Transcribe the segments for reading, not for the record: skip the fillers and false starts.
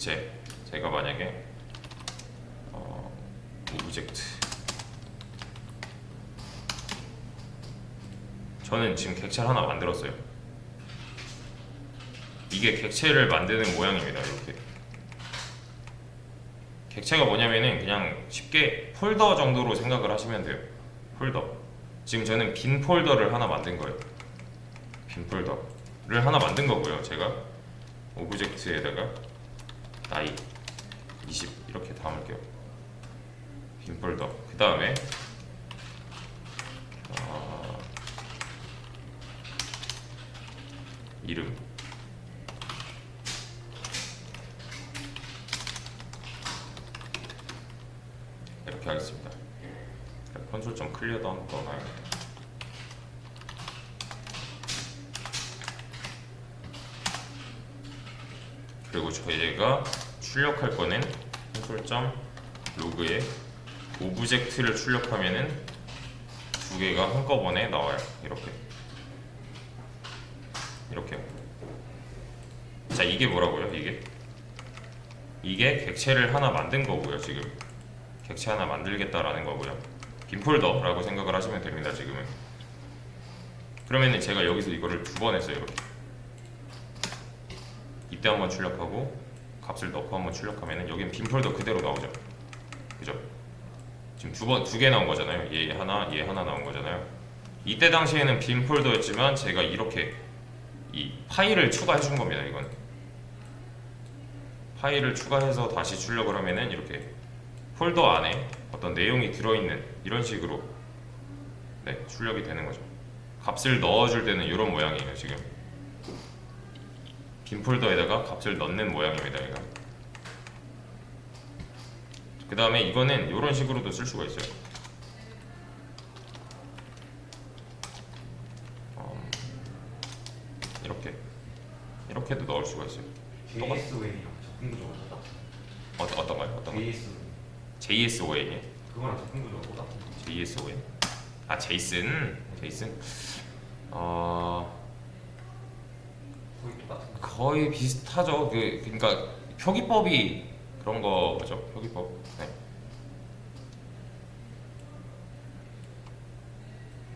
객체, 제가 만약에 오브젝트, 저는 지금 객체를 하나 만들었어요. 이게 객체를 만드는 모양입니다. 이렇게 객체가 뭐냐면은 그냥 쉽게 폴더 정도로 생각을 하시면 돼요. 폴더. 지금 저는 빈 폴더를 하나 만든 거예요. 빈 폴더를 하나 만든 거고요. 제가 오브젝트에다가 나이 20 이렇게 담을게요. 빈 폴더. 그 다음에 이름, 이렇게 하겠습니다. 콘솔 좀 클리어도 한번 넣어놔야겠다. 그리고 저희가 출력할 거는 콘솔 로그에 오브젝트를 출력하면은 두 개가 한꺼번에 나와요. 이렇게요. 자, 이게 뭐라고요? 이게 객체를 하나 만든 거고요. 지금 객체 하나 만들겠다라는 거고요. 빈 폴더라고 생각을 하시면 됩니다. 지금은. 그러면은 제가 여기서 이거를 두 번 했어요. 이렇게. 이때 한번 출력하고 값을 넣고 한번 출력하면은 여긴 빈 폴더 그대로 나오죠. 그죠? 지금 두 개 나온 거잖아요. 얘 하나 나온 거잖아요. 이때 당시에는 빈 폴더였지만 제가 이렇게 이 파일을 추가해 준 겁니다. 이건 파일을 추가해서 다시 출력을 하면은 이렇게 폴더 안에 어떤 내용이 들어있는 이런 식으로 출력이 되는 거죠. 값을 넣어줄 때는 이런 모양이에요. 지금 빈 폴더에다가 값을 넣는 모양입니다. 얘가. 그 다음에 이거는 이런 식으로도 쓸 수가 있어요. 이렇게도 넣을 수가 있어요. JSON이랑 적응 구조가 어떤 거요? JSON. 그거랑 적응 구조가 똑같은 거. JSON. 아, 제이슨. 거의 똑같은 거. 거의 비슷하죠. 그러니까 표기법이 그런 거죠. 표기법. 네.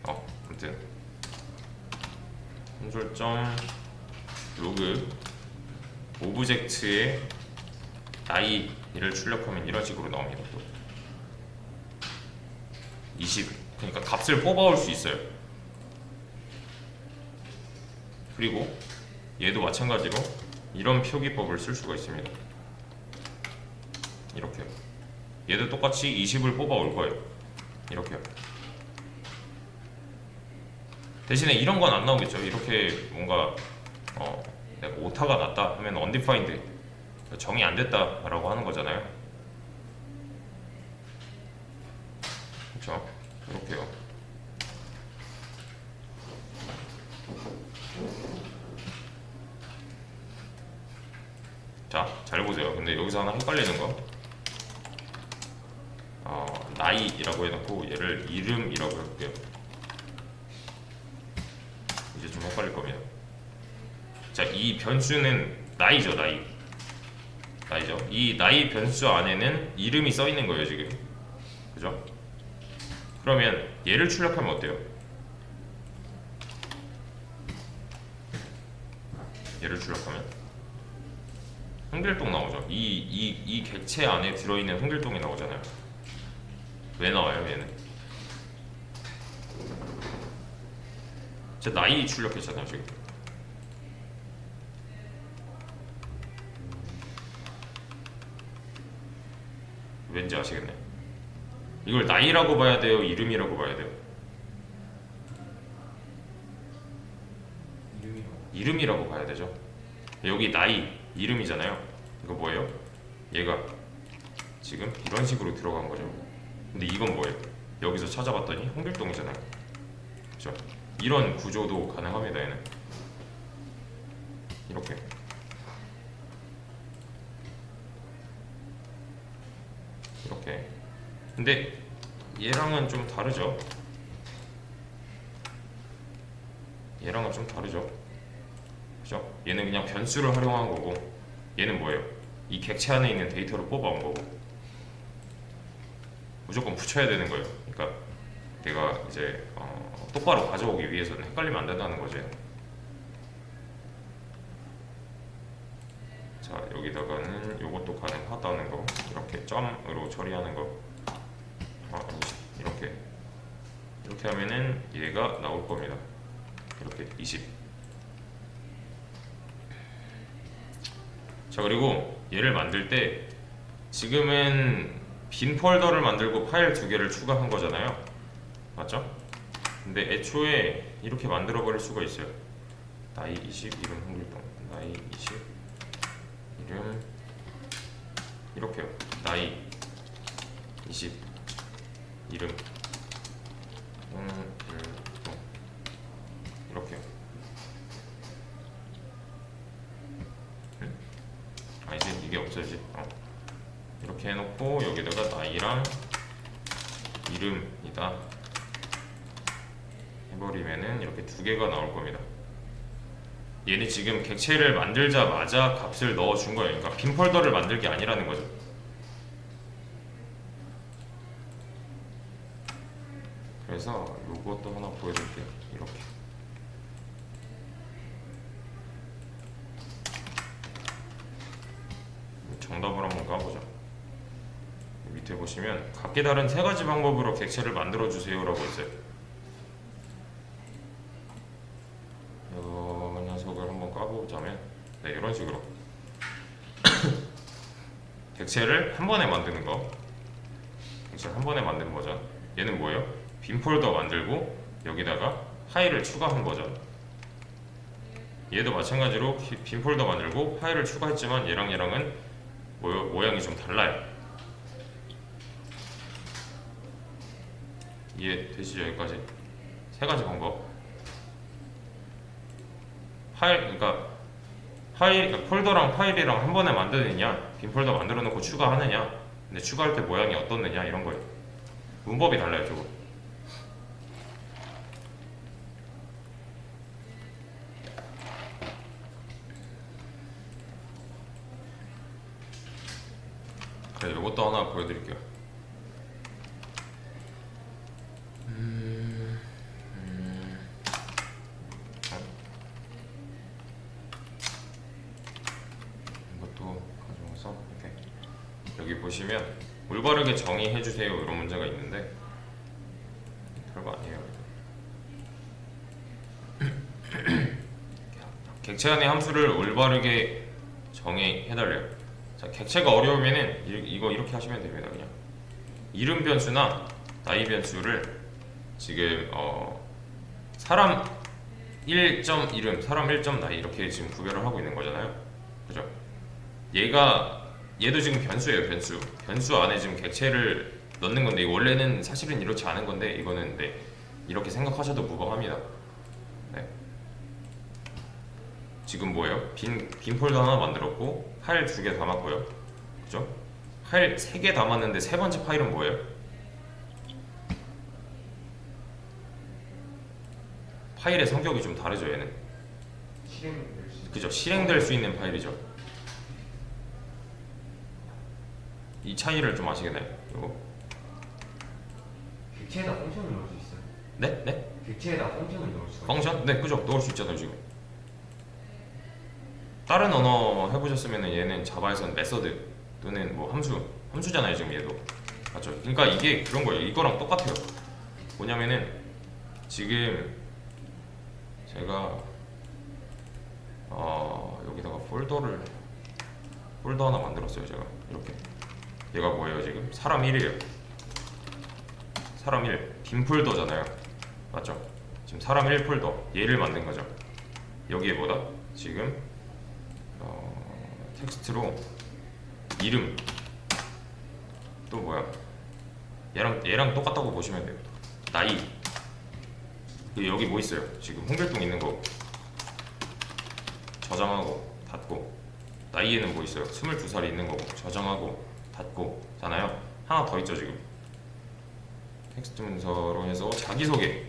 아무튼 콘솔 로그 오브젝트의 나이를 출력하면 이런 식으로 나옵니다. 또 20. 그러니까 값을 뽑아올 수 있어요. 그리고 얘도 마찬가지로 이런 표기법을 쓸 수가 있습니다. 이렇게요. 얘도 똑같이 20을 뽑아올 거예요. 이렇게요. 대신에 이런 건 안 나오겠죠. 이렇게 뭔가 내가 오타가 났다 하면 undefined, 정의 안 됐다라고 하는 거잖아요. 그렇죠? 이렇게요. 자, 잘 보세요. 근데 여기서 하나 헷갈리는 거, 나이라고 해놓고 얘를 이름이라고 해볼게요. 이제 좀 헷갈릴 겁니다. 자, 이 변수는 나이죠. 나이죠. 이 나이 변수 안에는 이름이 써 있는 거예요, 지금. 그죠? 그러면 얘를 출력하면 어때요? 얘를 출력하면 홍길동 나오죠. 이 객체 안에 들어있는 홍길동이 나오잖아요. 왜 나와요, 얘는? 제 나이 출력했잖아요, 지금. 왠지 아시겠네. 이걸 나이라고 봐야 돼요? 이름이라고 봐야 돼요? 이름이라고 봐야 되죠. 여기 나이, 이름이잖아요. 이거 뭐예요? 얘가 지금 이런 식으로 들어간 거죠. 근데 이건 뭐예요? 여기서 찾아봤더니 홍길동이잖아요. 그렇죠? 이런 구조도 가능합니다. 얘는 이렇게. 근데 얘랑은 좀 다르죠. 그죠? 얘는 그냥 변수를 활용한 거고, 얘는 뭐예요? 이 객체 안에 있는 데이터를 뽑아온 거고 무조건 붙여야 되는 거예요. 그러니까 내가 이제 똑바로 가져오기 위해서는 헷갈리면 안 된다는 거지. 자, 여기다가는 요것도 가능하다는 거, 이렇게 점으로 처리하는 거. 이렇게 하면은 얘가 나올 겁니다. 이렇게 20. 자, 그리고 얘를 만들 때 지금은 빈 폴더를 만들고 파일 2개를 추가한 거잖아요. 맞죠? 근데 애초에 이렇게 만들어 버릴 수가 있어요. 나이 20 이름 홍길동, 나이 20 이름 이렇게요. 나이 20 이름 홍길동 이렇게요. 아니지, 이게 없어야지. 이렇게 해놓고 여기다가 나이랑 이름이다 해버리면은 이렇게 2개가 나올 겁니다. 얘는 지금 객체를 만들자마자 값을 넣어준 거예요. 그러니까 빈 폴더를 만들 게 아니라는 거죠. 그래서 요것도 하나 보여드릴게요. 이렇게 정답을 한번 까보자. 밑에 보시면 각기 다른 3가지 방법으로 객체를 만들어 주세요 라고 있어요. 이 녀석을 한번 까보자면 네, 이런 식으로 객체를 한 번에 만드는 거, 객체를 한 번에 만드는 버전. 얘는 뭐예요? 빈 폴더 만들고 여기다가 파일을 추가한 버전. 얘도 마찬가지로 빈 폴더 만들고 파일을 추가했지만 얘랑은 모양이 좀 달라요. 이해되시죠? 여기까지 3가지 방법. 그러니까 폴더랑 파일이랑 한 번에 만드느냐, 빈 폴더 만들어 놓고 추가하느냐, 근데 추가할 때 모양이 어떻느냐 이런 거예요. 문법이 달라요, 조금. 그래, 이것도 하나 보여드릴게요. 이것도 가져와서 이렇게 여기 보시면 올바르게 정의해주세요 이런 문제가 있는데 별거 아니에요. 객체 안의 함수를 올바르게 정의해달래요. 자, 객체가 어려우면은 이거 이렇게 하시면 됩니다. 그냥 이름 변수나 나이 변수를 지금 사람 1점 이름, 사람 1점 나이 이렇게 지금 구별을 하고 있는 거잖아요. 그죠? 얘도 지금 변수예요. 변수 안에 지금 객체를 넣는 건데 원래는 사실은 이렇지 않은 건데 이거는 네, 이렇게 생각하셔도 무방합니다. 네. 지금 뭐예요? 빈 폴더 하나 만들었고 파일 2개 담았고요. 그죠? 파일 3개 담았는데 3번째 파일은 뭐예요? 파일의 성격이 좀 다르죠, 얘는. 그죠? 실행될 수 있는 파일이죠. 이 차이를 좀 아시겠나요? 이거. 객체에다 펑션을 넣을 수 있어요? 네? 네? 객체에다 펑션을 넣을 수가 있어요? 펑션? 네, 그죠? 넣을 수 있잖아요, 지금. 다른 언어 해보셨으면 얘는 자바에서는 메서드 또는 뭐 함수잖아요, 지금 얘도. 맞죠? 그러니까 이게 그런 거예요. 이거랑 똑같아요. 뭐냐면은 지금 제가 여기다가 폴더 하나 만들었어요. 제가 이렇게. 얘가 뭐예요? 지금 사람 1이에요. 사람 1 빈 폴더잖아요. 맞죠? 지금 사람 1 폴더 얘를 만든 거죠. 여기에 뭐다? 지금 텍스트로 이름 또 뭐야? 얘랑 똑같다고 보시면 돼요. 나이. 여기 뭐 있어요? 지금 홍길동 있는 거 저장하고 닫고. 나이에는 뭐 있어요? 22살이 있는 거고 저장하고 닫고 잖아요. 하나 더 있죠, 지금. 텍스트 문서로 해서 자기소개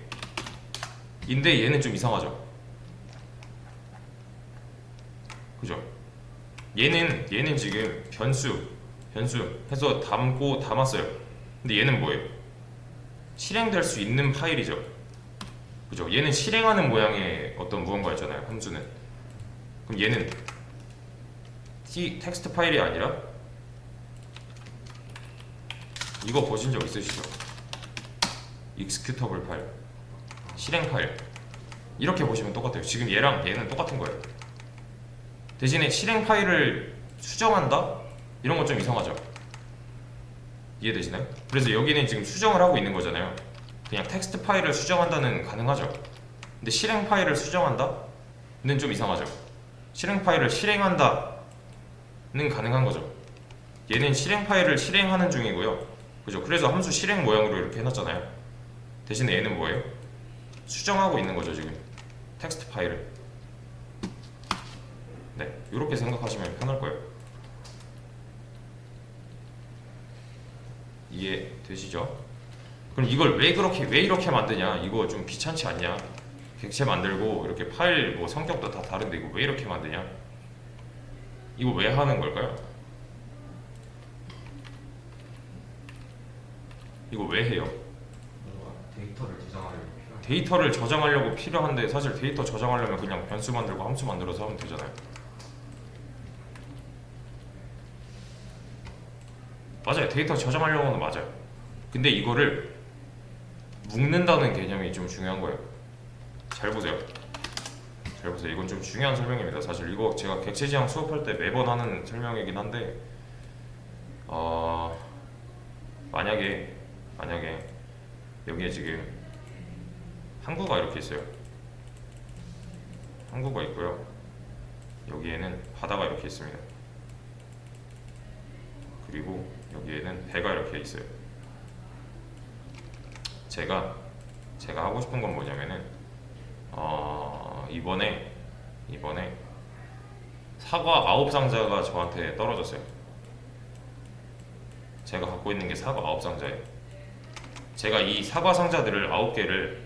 인데 얘는 좀 이상하죠. 그죠? 얘는 지금 변수 해서 담았어요. 근데 얘는 뭐예요? 실행될 수 있는 파일이죠. 그죠? 얘는 실행하는 모양의 어떤 무언가였잖아요. 함수는. 그럼 얘는 텍스트 파일이 아니라 이거 보신 적 있으시죠? 익스큐터블 파일, 실행 파일. 이렇게 보시면 똑같아요. 지금 얘랑 얘는 똑같은 거예요. 대신에 실행 파일을 수정한다? 이런 건 좀 이상하죠? 이해되시나요? 그래서 여기는 지금 수정을 하고 있는 거잖아요. 그냥 텍스트 파일을 수정한다는 가능하죠. 근데 실행 파일을 수정한다?는 좀 이상하죠. 실행 파일을 실행한다는 가능한 거죠. 얘는 실행 파일을 실행하는 중이고요. 그죠? 그래서 함수 실행 모양으로 이렇게 해놨잖아요. 대신에 얘는 뭐예요? 수정하고 있는 거죠, 지금. 텍스트 파일을. 네, 이렇게 생각하시면 편할 거예요. 이해되시죠? 그럼 이걸 왜 이렇게 만드냐? 이거 좀 귀찮지 않냐? 객체 만들고 이렇게 파일 뭐 성격도 다 다른데 이거 왜 이렇게 만드냐? 이거 왜 하는 걸까요? 이거 왜 해요? 뭔가 데이터를 저장하려고 필요한. 데이터를 저장하려고 필요한데 사실 데이터 저장하려면 그냥 변수 만들고 함수 만들어서 하면 되잖아요. 맞아요. 데이터 저장하려고는 맞아요. 근데 이거를 묶는다는 개념이 좀 중요한 거예요. 잘 보세요. 잘 보세요. 이건 좀 중요한 설명입니다. 사실 이거 제가 객체지향 수업할 때 매번 하는 설명이긴 한데 만약에 여기에 지금 항구가 이렇게 있어요. 항구가 있고요. 여기에는 바다가 이렇게 있습니다. 그리고 여기에는 배가 이렇게 있어요. 제가 하고 싶은 건 뭐냐면은 이번에 사과 9상자가 저한테 떨어졌어요. 제가 갖고 있는 게 사과 9상자예요. 제가 이 사과 상자들을 9개를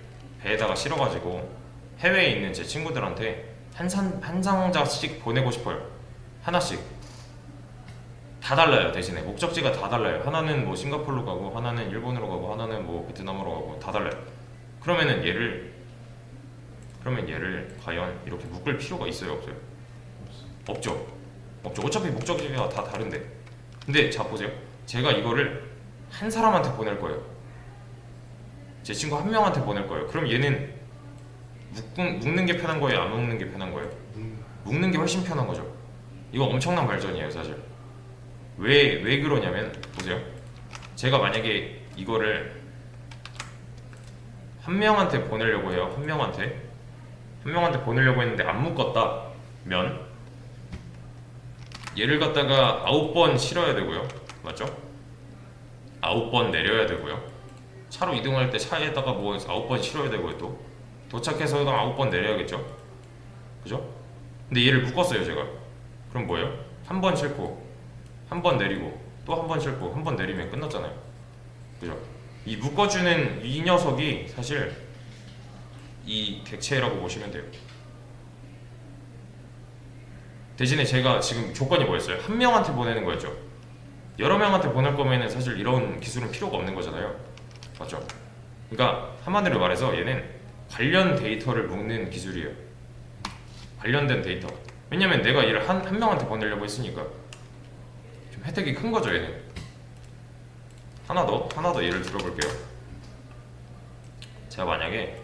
배에다가 실어가지고 해외에 있는 제 친구들한테 한 상자씩 보내고 싶어요. 하나씩. 다 달라요. 대신에 목적지가 다 달라요. 하나는 뭐 싱가포르로 가고, 하나는 일본으로 가고, 하나는 뭐 베트남으로 가고, 다 달라요. 그러면 얘를 과연 이렇게 묶을 필요가 있어요, 없어요? 없죠. 어차피 목적지가 다 다른데. 근데 자 보세요. 제가 이거를 한 사람한테 보낼 거예요. 제 친구 한 명한테 보낼 거예요. 그럼 얘는 묶는 게 편한 거예요, 안 묶는 게 편한 거예요? 묶는 게 훨씬 편한 거죠. 이거 엄청난 발전이에요, 사실. 왜 그러냐면 보세요. 제가 만약에 이거를 한 명한테 보내려고 해요. 한 명한테 보내려고 했는데 안 묶었다면 얘를 갖다가 9번 실어야 되고요. 맞죠? 9번 내려야 되고요. 차로 이동할 때 차에다가 뭐 9번 실어야 되고요. 또 도착해서 9번 내려야겠죠? 그죠? 근데 얘를 묶었어요, 제가. 그럼 뭐예요? 한 번 싣고 한 번 내리고 또 한 번 싣고 한 번 내리면 끝났잖아요. 그죠? 이 묶어주는 이 녀석이 사실 이 객체라고 보시면 돼요. 대신에 제가 지금 조건이 뭐였어요? 한 명한테 보내는 거였죠. 여러 명한테 보낼 거면은 사실 이런 기술은 필요가 없는 거잖아요. 맞죠? 그러니까 한마디로 말해서 얘는 관련 데이터를 묶는 기술이에요. 관련된 데이터. 왜냐면 내가 얘를 한 명한테 보내려고 했으니까 좀 혜택이 큰 거죠, 얘는. 하나 더 예를 들어볼게요. 제가 만약에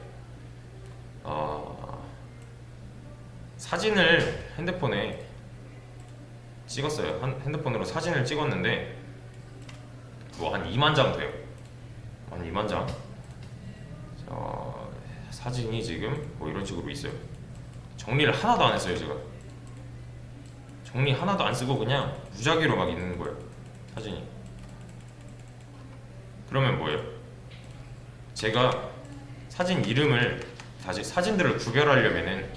사진을 핸드폰에 찍었어요. 핸드폰으로 사진을 찍었는데 뭐 한 2만 장 돼요. 한 2만 장. 사진이 지금 뭐 이런 식으로 있어요. 정리를 하나도 안 했어요, 제가. 정리 하나도 안 쓰고 그냥 무작위로 막 있는 거예요, 사진이. 그러면 뭐예요? 제가 사진 이름을 다시 사진들을 구별하려면은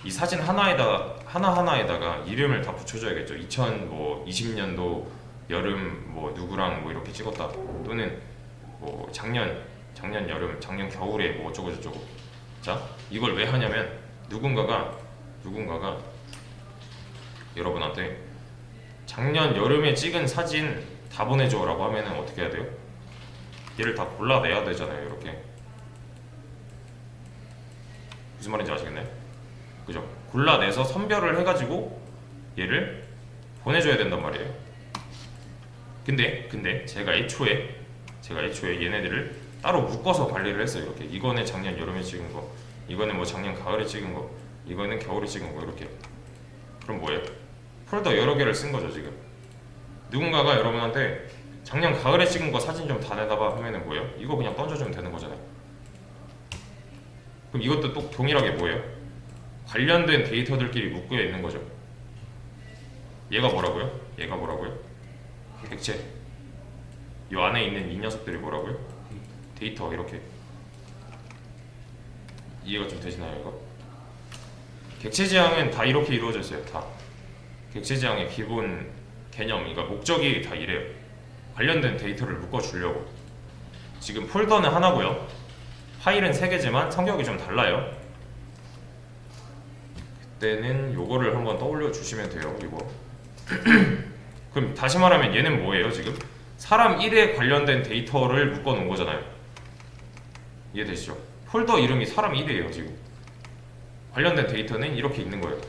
이 사진 하나하나에다가 이름을 다 붙여줘야겠죠. 2020년도 여름 뭐 누구랑 뭐 이렇게 찍었다, 또는 뭐 작년 여름, 작년 겨울에 뭐 어쩌고 저쩌고. 자, 이걸 왜 하냐면 누군가가 여러분한테 작년 여름에 찍은 사진 다 보내줘라고 하면은 어떻게 해야 돼요? 얘를 다 골라내야 되잖아요. 이렇게 무슨 말인지 아시겠나요? 그죠? 골라내서 선별을 해가지고 얘를 보내줘야 된단 말이에요. 근데 제가 애초에 얘네들을 따로 묶어서 관리를 했어요. 이렇게 이거는 작년 여름에 찍은 거, 이거는 뭐 작년 가을에 찍은 거, 이거는 겨울에 찍은 거 이렇게. 그럼 뭐예요? 폴더 여러 개를 쓴 거죠 지금. 누군가가 여러분한테 작년 가을에 찍은 거 사진 좀 다 내놔봐 하면은 뭐예요? 이거 그냥 던져주면 되는 거잖아요. 그럼 이것도 또 동일하게 뭐예요? 관련된 데이터들끼리 묶여 있는 거죠. 얘가 뭐라고요? 객체. 이 안에 있는 이 녀석들이 뭐라고요? 데이터. 이렇게. 이해가 좀 되시나요 이거? 객체 지향은 다 이렇게 이루어져 있어요. 다. 객체 지향의 기본 개념, 그러니까 목적이 다 이래요. 관련된 데이터를 묶어주려고. 지금 폴더는 하나고요. 파일은 3개지만 성격이 좀 달라요. 그때는 요거를 한번 떠올려 주시면 돼요. 이거. 그럼 다시 말하면 얘는 뭐예요 지금? 사람 1에 관련된 데이터를 묶어 놓은 거잖아요. 이해되시죠? 폴더 이름이 사람 1이에요 지금. 관련된 데이터는 이렇게 있는 거예요.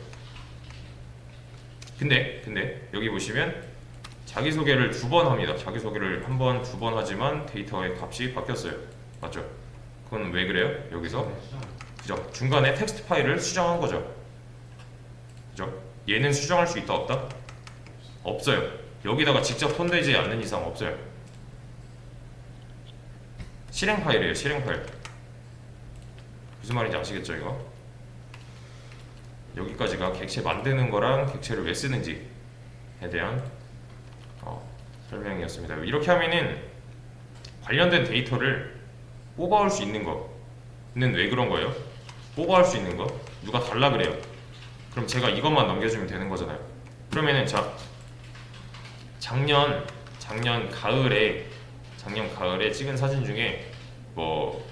근데 여기 보시면 자기소개를 2번 합니다. 자기소개를 1번, 2번 하지만 데이터의 값이 바뀌었어요. 맞죠? 그건 왜 그래요? 여기서 그죠? 중간에 텍스트 파일을 수정한 거죠. 그죠? 얘는 수정할 수 있다 없다? 없어요. 여기다가 직접 손대지 않는 이상 없어요. 실행 파일이에요. 실행 파일. 무슨 말인지 아시겠죠 이거? 여기까지가 객체 만드는 거랑 객체를 왜 쓰는지에 대한 설명이었습니다. 이렇게 하면은 관련된 데이터를 뽑아올 수 있는 거는 왜 그런 거예요? 뽑아올 수 있는 거 누가 달라 그래요. 그럼 제가 이것만 넘겨주면 되는 거잖아요. 그러면은 자, 작년 가을에 찍은 사진 중에 뭐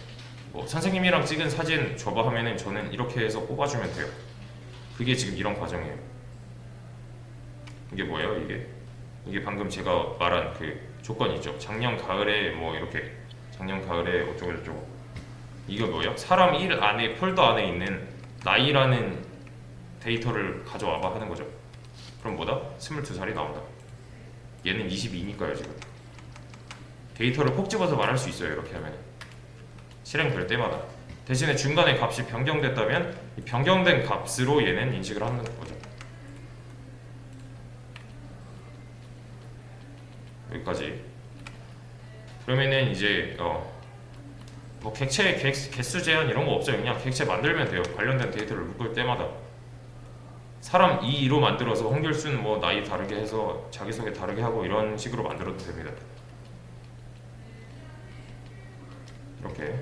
선생님이랑 찍은 사진 줘봐 하면은 저는 이렇게 해서 뽑아주면 돼요. 그게 지금 이런 과정이에요. 이게 뭐예요? 이게 방금 제가 말한 그 조건이죠. 작년 가을에 뭐 이렇게 작년 가을에 어쩌고 저쩌고. 이거 뭐예요? 사람 1 안에 폴더 안에 있는 나이라는 데이터를 가져와봐 하는 거죠. 그럼 뭐다? 22살이 나온다. 얘는 22니까요 지금. 데이터를 콕 집어서 말할 수 있어요. 이렇게 하면 실행될 때마다. 대신에 중간에 값이 변경됐다면 이 변경된 값으로 얘는 인식을 하는 거죠. 여기까지. 그러면은 이제 뭐 객체 개수 제한 이런 거 없어요. 그냥 객체 만들면 돼요. 관련된 데이터를 묶을 때마다. 사람 2로 만들어서 홍길순 뭐 나이 다르게 해서 자기소개 다르게 하고 이런 식으로 만들어도 됩니다. 이렇게.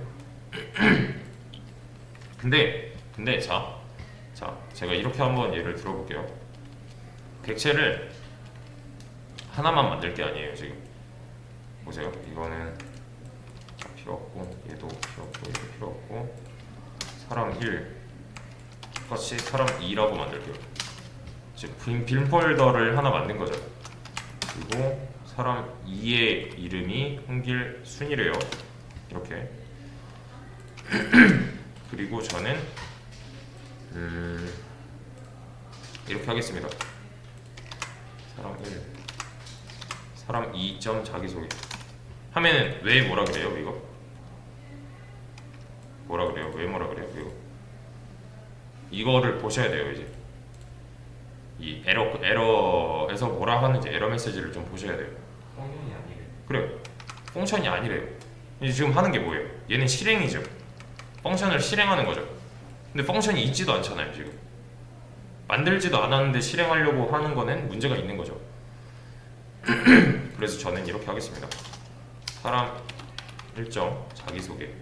근데 자 제가 이렇게 한번 예를 들어볼게요. 객체를 하나만 만들 게 아니에요. 지금 보세요. 이거는 필요 없고 얘도 필요 없고 얘도 필요 없고 사람 1 똑같이 사람 2라고 만들게요. 지금 빈 폴더를 하나 만든 거죠. 그리고 사람 2의 이름이 홍길순이래요. 이렇게. 그리고 저는 이렇게 하겠습니다. 사람 1 사람 2. 자기소개 하면은 왜 뭐라 그래요? 이거 뭐라 그래요? 왜 뭐라 그래요? 이거를 보셔야 돼요. 이제 이 에러에서 뭐라 하는지 에러 메시지를 좀 보셔야 돼요. 펑션이 아니래. 그래요. 펑션이 아니래요. 이제 지금 하는 게 뭐예요? 얘는 실행이죠. 펑션을 실행하는 거죠. 근데 펑션이 있지도 않잖아요. 지금 만들지도 않았는데 실행하려고 하는 거는 문제가 있는 거죠. 그래서 저는 이렇게 하겠습니다. 사람 1점 자기소개는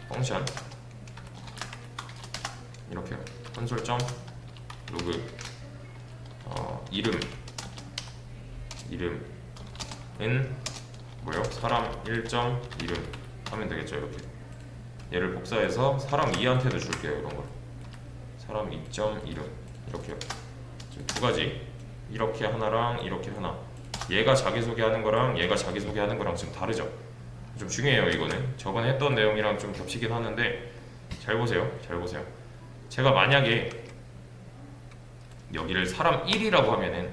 펑션 이렇게 콘솔.로그 이름은 뭐요? 사람 1점 이름 하면 되겠죠. 이렇게 얘를 복사해서 사람 2한테도 줄게요. 이런 걸 사람 2점 이름 이렇게요. 지금 두 가지, 이렇게 하나랑 이렇게 하나. 얘가 자기소개하는 거랑 얘가 자기소개하는 거랑 좀 다르죠. 좀 중요해요. 이거는 저번에 했던 내용이랑 좀 겹치긴 하는데 잘 보세요. 잘 보세요. 제가 만약에 여기를 사람 1이라고 하면은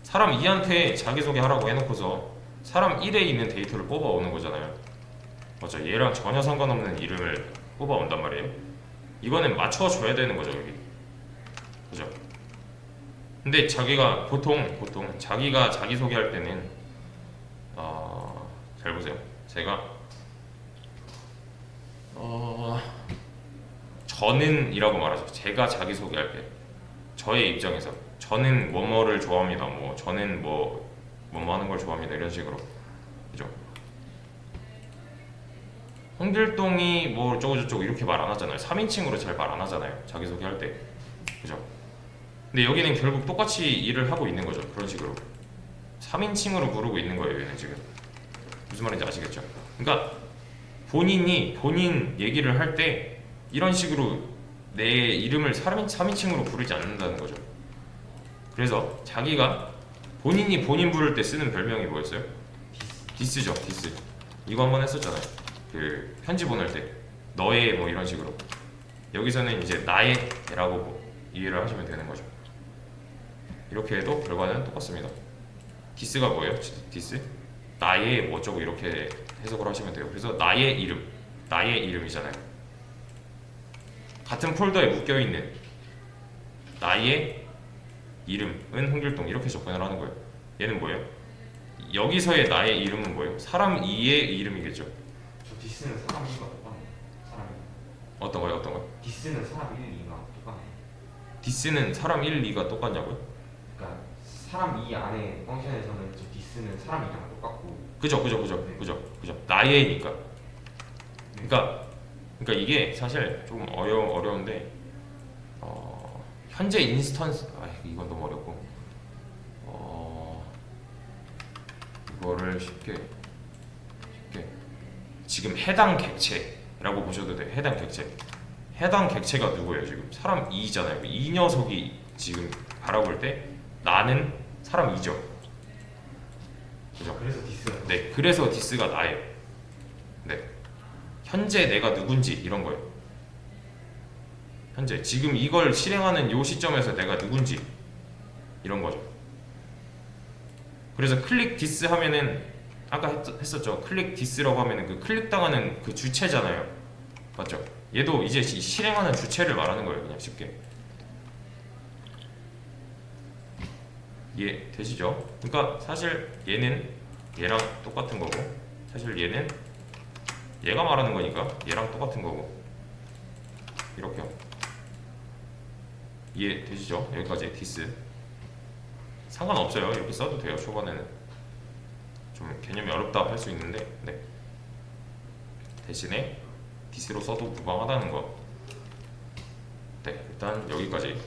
사람 2한테 자기소개하라고 해놓고서 사람 1에 있는 데이터를 뽑아오는 거잖아요. 맞죠? 얘랑 전혀 상관없는 이름을 뽑아온단 말이에요. 이거는 맞춰줘야 되는 거죠, 여기. 그죠? 근데 자기가 보통 자기가 자기소개할 때는 잘 보세요. 제가 저는이라고 말하죠. 제가 자기소개할 때 저의 입장에서 저는 뭐뭐를 좋아합니다. 뭐 저는 뭐뭐 하는 걸 좋아합니다. 이런 식으로. 그죠? 홍길동이 뭐 어쩌고저쩌고 이렇게 말 안 하잖아요. 3인칭으로 잘 말 안 하잖아요. 자기소개할 때. 그죠? 근데 여기는 결국 똑같이 일을 하고 있는 거죠. 그런 식으로 3인칭으로 부르고 있는 거예요. 얘는 지금 무슨 말인지 아시겠죠? 그러니까 본인이 본인 얘기를 할 때 이런 식으로 내 이름을 3인칭으로 부르지 않는다는 거죠. 그래서 자기가 본인이 본인 부를 때 쓰는 별명이 뭐였어요? 디스죠. 디스. 이거 한번 했었잖아요. 그 편지 보낼 때 너의 뭐 이런 식으로. 여기서는 이제 나의라고 뭐 이해를 하시면 되는 거죠. 이렇게 해도 결과는 똑같습니다. 디스가 뭐예요? 디스? 나의 뭐 어쩌고 이렇게 해석을 하시면 돼요. 그래서 나의 이름, 나의 이름이잖아요. 같은 폴더에 묶여있는 나의 이름은 홍길동 이렇게 접근을 하는 거예요. 얘는 뭐예요? 여기서의 나의 이름은 뭐예요? 사람 2의 이름이겠죠. 저 디스는 사람 2가 똑같네요. 사람이. 어떤 거요? 어떤 거요? 디스는 사람 1, 2가 똑같네요. 디스는 사람 1, 2가 똑같냐고요? 그러니까 사람 2 안에 펑션에서는 저 디스는 사람이랑 똑같고. 그죠. 나의니까. 그러니까 이게 사실 조금 어려운데 현재 인스턴스 이건 너무 어렵고 이거를 쉽게 지금 해당 객체라고 보셔도 돼요. 해당 객체가 누구예요? 지금 사람 2잖아요. 이 녀석이 지금 바라볼 때 나는 사람 2죠. 그죠? 그래서 디스가. 네, 그래서 디스가 나예요. 네, 현재 내가 누군지 이런 거예요. 현재 지금 이걸 실행하는 요 시점에서 내가 누군지 이런 거죠. 그래서 클릭 디스 하면은 아까 했었죠. 클릭 디스라고 하면은 그 클릭 당하는 그 주체잖아요. 맞죠? 얘도 이제 실행하는 주체를 말하는 거예요. 그냥 쉽게. 이해 되시죠? 그러니까 사실 얘는 얘랑 똑같은 거고 사실 얘는 얘가 말하는 거니까 얘랑 똑같은 거고 이렇게요. 이해 되시죠? 여기까지 디스 상관없어요. 이렇게 써도 돼요. 초반에는 좀 개념이 어렵다 할 수 있는데 네. 대신에 디스로 써도 무방하다는 거. 네, 일단 여기까지